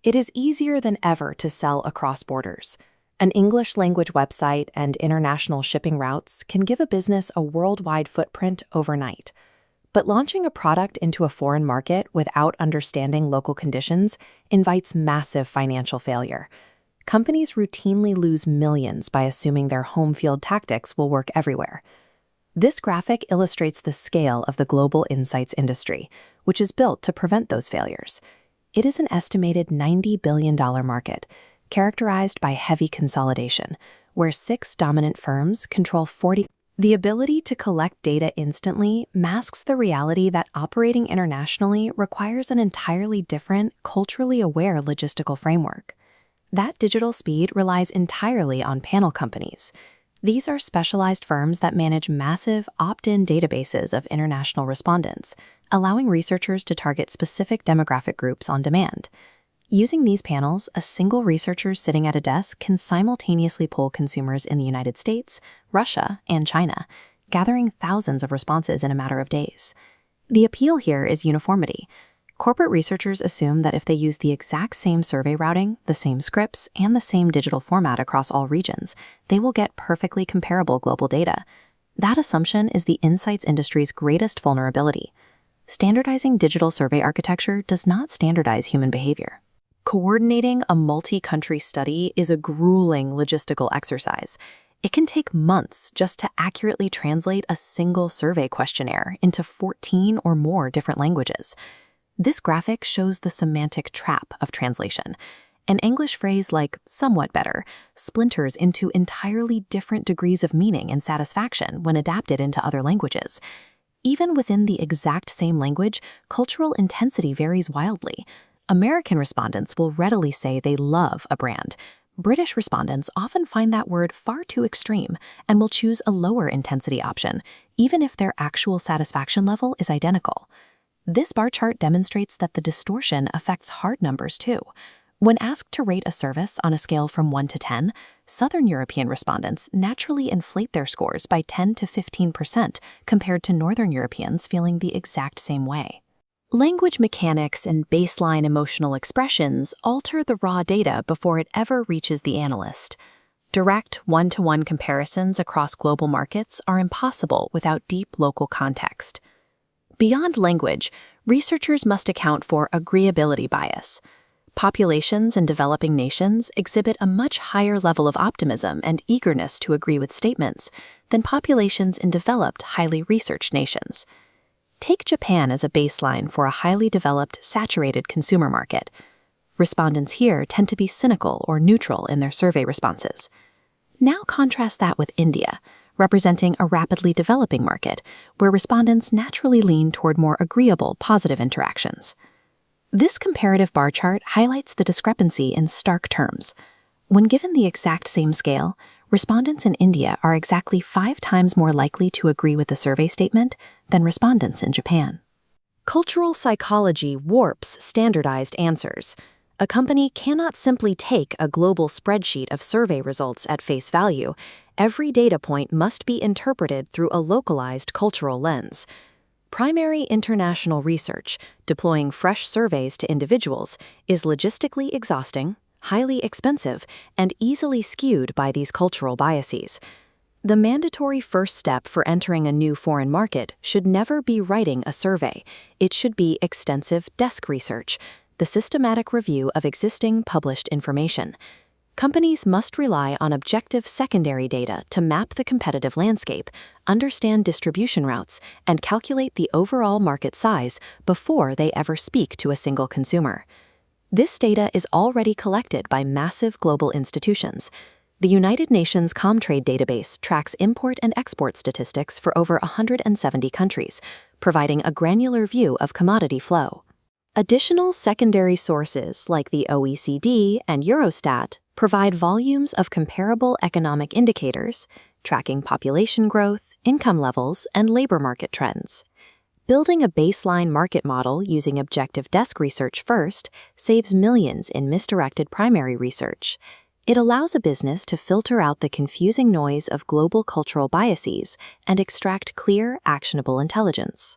It is easier than ever to sell across borders. An English-language website and international shipping routes can give a business a worldwide footprint overnight. But launching a product into a foreign market without understanding local conditions invites massive financial failure. Companies routinely lose millions by assuming their home field tactics will work everywhere. This graphic illustrates the scale of the global insights industry, which is built to prevent those failures. It is an estimated $90 billion market, characterized by heavy consolidation, where 6 dominant firms control 40%. The ability to collect data instantly masks the reality that operating internationally requires an entirely different, culturally aware logistical framework. That digital speed relies entirely on panel companies. These are specialized firms that manage massive opt-in databases of international respondents, allowing researchers to target specific demographic groups on demand. Using these panels, a single researcher sitting at a desk can simultaneously poll consumers in the United States, Russia, and China, gathering thousands of responses in a matter of days. The appeal here is uniformity. Corporate researchers assume that if they use the exact same survey routing, the same scripts, and the same digital format across all regions, they will get perfectly comparable global data. That assumption is the insights industry's greatest vulnerability. Standardizing digital survey architecture does not standardize human behavior. Coordinating a multi-country study is a grueling logistical exercise. It can take months just to accurately translate a single survey questionnaire into 14 or more different languages. This graphic shows the semantic trap of translation. An English phrase like "somewhat better" splinters into entirely different degrees of meaning and satisfaction when adapted into other languages. Even within the exact same language, cultural intensity varies wildly. American respondents will readily say they love a brand. British respondents often find that word far too extreme and will choose a lower intensity option, even if their actual satisfaction level is identical. This bar chart demonstrates that the distortion affects hard numbers too. When asked to rate a service on a scale from 1 to 10, Southern European respondents naturally inflate their scores by 10 to 15% compared to Northern Europeans feeling the exact same way. Language mechanics and baseline emotional expressions alter the raw data before it ever reaches the analyst. Direct one-to-one comparisons across global markets are impossible without deep local context. Beyond language, researchers must account for agreeability bias. Populations in developing nations exhibit a much higher level of optimism and eagerness to agree with statements than populations in developed, highly researched nations. Take Japan as a baseline for a highly developed, saturated consumer market. Respondents here tend to be cynical or neutral in their survey responses. Now contrast that with India, representing a rapidly developing market, where respondents naturally lean toward more agreeable, positive interactions. This comparative bar chart highlights the discrepancy in stark terms. When given the exact same scale, respondents in India are exactly 5 times more likely to agree with the survey statement than respondents in Japan. Cultural psychology warps standardized answers. A company cannot simply take a global spreadsheet of survey results at face value. Every data point must be interpreted through a localized cultural lens. Primary international research, deploying fresh surveys to individuals, is logistically exhausting, highly expensive, and easily skewed by these cultural biases. The mandatory first step for entering a new foreign market should never be writing a survey. It should be extensive desk research, the systematic review of existing published information. Companies must rely on objective secondary data to map the competitive landscape, understand distribution routes, and calculate the overall market size before they ever speak to a single consumer. This data is already collected by massive global institutions. The United Nations Comtrade database tracks import and export statistics for over 170 countries, providing a granular view of commodity flow. Additional secondary sources like the OECD and Eurostat provide volumes of comparable economic indicators, tracking population growth, income levels, and labor market trends. Building a baseline market model using objective desk research first saves millions in misdirected primary research. It allows a business to filter out the confusing noise of global cultural biases and extract clear, actionable intelligence.